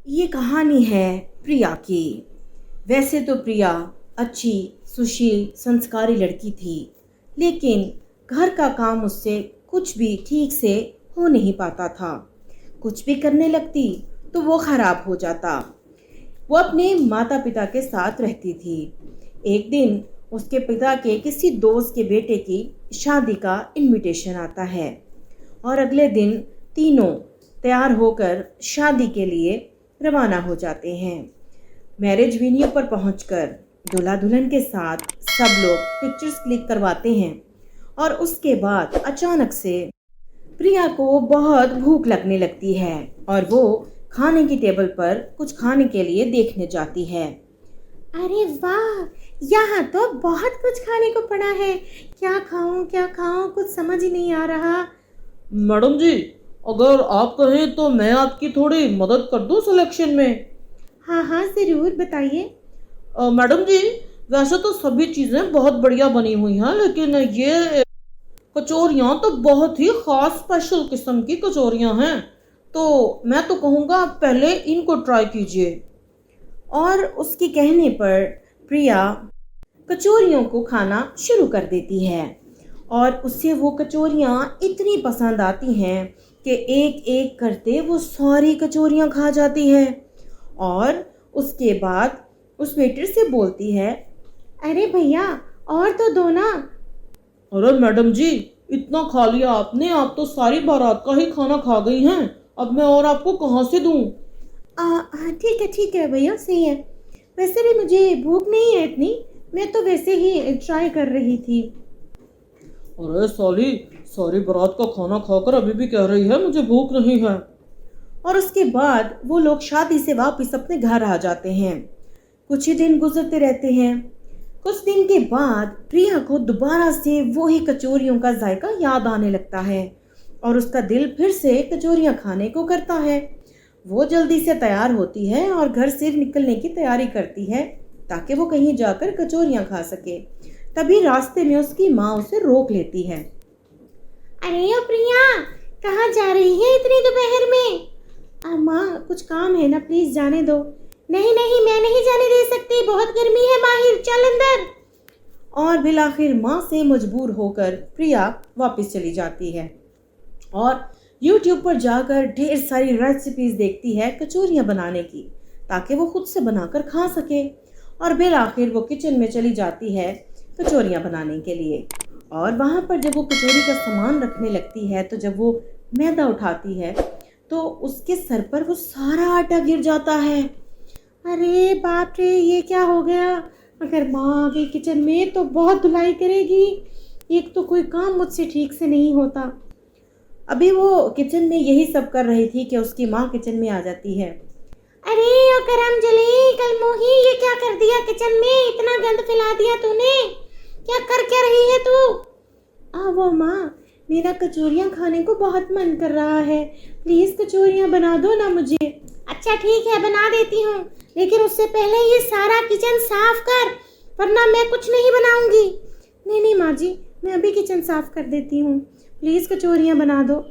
ये कहानी है प्रिया की। वैसे तो प्रिया अच्छी, सुशील, संस्कारी लड़की थी, लेकिन घर का काम उससे कुछ भी ठीक से हो नहीं पाता था। कुछ भी करने लगती तो वो खराब हो जाता। वो अपने माता पिता के साथ रहती थी। एक दिन उसके पिता के किसी दोस्त के बेटे की शादी का इनविटेशन आता है और अगले दिन तीनों तैयार होकर शादी के लिए रवाना हो जाते हैं। मैरिज वेन्यू पर पहुंचकर दूल्हा दुल्हन के साथ सब लोग पिक्चर्स क्लिक करवाते हैं और उसके बाद अचानक से प्रिया को बहुत भूख लगने लगती है और वो खाने की टेबल पर कुछ खाने के लिए देखने जाती है। अरे वाह, यहाँ तो बहुत कुछ खाने को पड़ा है। क्या खाऊं कुछ समझ ही नहीं आ रहा। मैडम जी, अगर आप कहें तो मैं आपकी थोड़ी मदद कर दूं सिलेक्शन में। हाँ हाँ, ज़रूर बताइए। मैडम जी, वैसे तो सभी चीज़ें बहुत बढ़िया बनी हुई हैं, लेकिन ये कचौरियाँ तो बहुत ही ख़ास स्पेशल किस्म की कचौरियाँ हैं। तो मैं तो कहूँगा आप पहले इनको ट्राई कीजिए। और उसके कहने पर प्रिया कचौरियों को खाना शुरू कर देती है और उससे वो कचौरियाँ इतनी पसंद आती हैं कि एक एक करते वो सारी कचौरियाँ खा जाती है। और उसके बाद उस वेटर से बोलती है, अरे भैया, और तो दो ना। अरे मैडम जी, इतना खा लिया आपने, आप तो सारी बारात का ही खाना खा गई हैं। अब मैं और आपको कहाँ से दूँ? हाँ ठीक है भैया, सही है। वैसे भी मुझे भूख नहीं है इतनी, मैं तो वैसे ही ट्राई कर रही थी। अरे साली, सारी बारात का खाना खाकर अभी भी कह रही है मुझे भूख नहीं है। और उसके बाद वो लोग शादी से वापस अपने घर आ जाते हैं। कुछ ही दिन गुजरते रहते हैं। कुछ दिन के बाद प्रिया को दोबारा से वो ही कचौरियों का जायका याद आने लगता है और उसका दिल फिर से कचौरियाँ खाने को करता है। वो जल्दी से तैयार होती है और घर से निकलने की तैयारी करती है ताकि वो कहीं जाकर कचौरियाँ खा सके। तभी रास्ते में उसकी माँ उसे रोक लेती है। अरे ओ प्रिया, कहाँ जा रही है इतनी दोपहर में? माँ, कुछ काम है ना, प्लीज जाने दो। नहीं नहीं, मैं नहीं जाने दे सकती, बहुत गर्मी है बाहर, चल अंदर। और बिल आखिर माँ से मजबूर होकर प्रिया वापस चली जाती है और YouTube पर जाकर ढेर सारी रेसिपीज देखती है कचौरियाँ बनाने की, ताकि वो खुद से बनाकर खा सके। और बिल आखिर वो किचन में चली जाती है कचौरियाँ बनाने के लिए। और वहाँ पर जब वो कचौरी का सामान रखने लगती है तो जब वो मैदा उठाती है तो उसके सर पर वो सारा आटा गिर जाता है। अरे बाप रे, ये क्या हो गया? अगर माँ आ गई किचन में तो बहुत धुलाई करेगी। एक तो कोई काम मुझसे ठीक से नहीं होता। अभी वो किचन में यही सब कर रही थी कि उसकी माँ किचन में आ जाती है। अरे ओ करम जली कल मोही, ये क्या कर दिया किचन में? इतना गंद फैला दिया तूने, क्या रही है तू? वो माँ, मेरा कचौरियाँ खाने को बहुत मन कर रहा है, प्लीज़ कचौरियाँ बना दो ना मुझे। अच्छा ठीक है, बना देती हूँ, लेकिन उससे पहले ये सारा किचन साफ कर, वरना मैं कुछ नहीं बनाऊंगी। नहीं नहीं माँ जी, मैं अभी किचन साफ कर देती हूँ, प्लीज़ कचौरियाँ बना दो।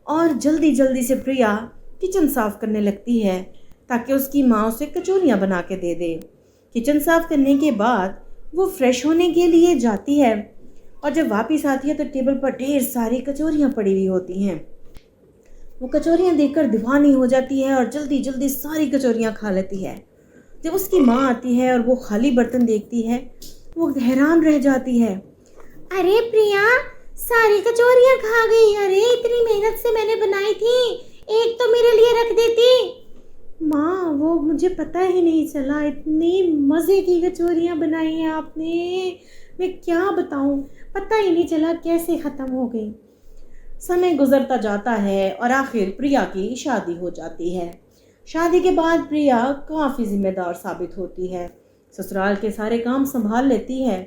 और जल्दी जल्दी से प्रिया किचन साफ करने लगती है ताकि उसकी माँ उसे कचौरियाँ बना के दे दे। किचन साफ करने के बाद वो फ्रेश होने के लिए जाती है और जब वापस आती है तो टेबल पर ढेर सारी कचौरियाँ पड़ी हुई होती हैं। वो कचौरियाँ देखकर दीवानी हो जाती है और जल्दी जल्दी सारी कचौरियाँ खा लेती है। जब उसकी माँ आती है और वो खाली बर्तन देखती है, वो हैरान रह जाती है। अरे प्रिया, सारी कचौरियाँ खा गई। अरे इतनी मेहनत से मैंने बनाई थी, एक तो मेरे लिए रख देती। माँ, वो मुझे पता ही नहीं चला, इतनी मज़े की कचौरियाँ बनाई हैं आपने, मैं क्या बताऊँ, पता ही नहीं चला कैसे ख़त्म हो गई। समय गुजरता जाता है और आखिर प्रिया की शादी हो जाती है। शादी के बाद प्रिया काफ़ी जिम्मेदार साबित होती है। ससुराल के सारे काम संभाल लेती है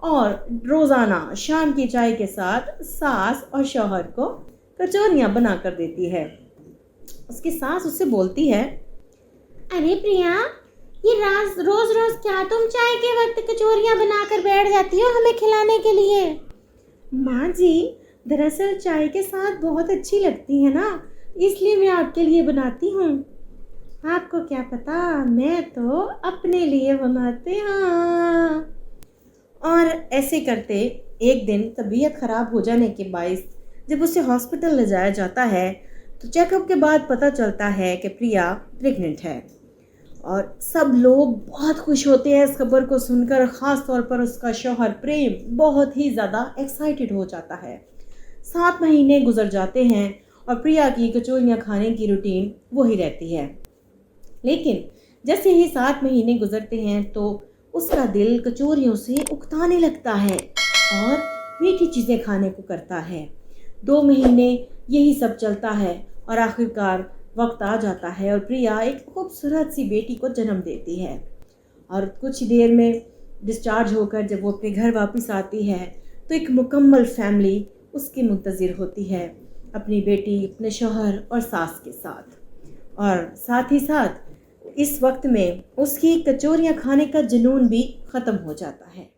और रोज़ाना शाम की चाय के साथ सास और शौहर को कचौरियाँ बना कर देती है। उसकी सास उससे बोलती है, अरे प्रिया, ये रोज रोज क्या तुम चाय के वक्त कचौरियाँ बनाकर बैठ जाती हो हमें खिलाने के लिए? माँ जी, दरअसल चाय के साथ बहुत अच्छी लगती है ना, इसलिए मैं आपके लिए बनाती हूँ। आपको क्या पता, मैं तो अपने लिए बनाते हाँ। और ऐसे करते एक दिन तबीयत खराब हो जाने के बायस जब उसे हॉस्पिटल ले जाया जाता है तो चेकअप के बाद पता चलता है कि प्रिया प्रेग्नेंट है। और सब लोग बहुत खुश होते हैं इस खबर को सुनकर, ख़ास तौर पर उसका शौहर प्रेम बहुत ही ज़्यादा एक्साइटेड हो जाता है। 7 महीने गुजर जाते हैं और प्रिया की कचौरियाँ खाने की रूटीन वही रहती है। लेकिन जैसे ही 7 महीने गुजरते हैं तो उसका दिल कचौरियों से उकताने लगता है और मीठी चीज़ें खाने को करता है। 2 महीने यही सब चलता है और आखिरकार वक्त आ जाता है और प्रिया एक खूबसूरत सी बेटी को जन्म देती है। और कुछ ही देर में डिस्चार्ज होकर जब वो अपने घर वापस आती है तो एक मुकम्मल फैमिली उसकी मुंतज़िर होती है, अपनी बेटी, अपने शौहर और सास के साथ। और साथ ही साथ इस वक्त में उसकी कचौरियाँ खाने का जुनून भी ख़त्म हो जाता है।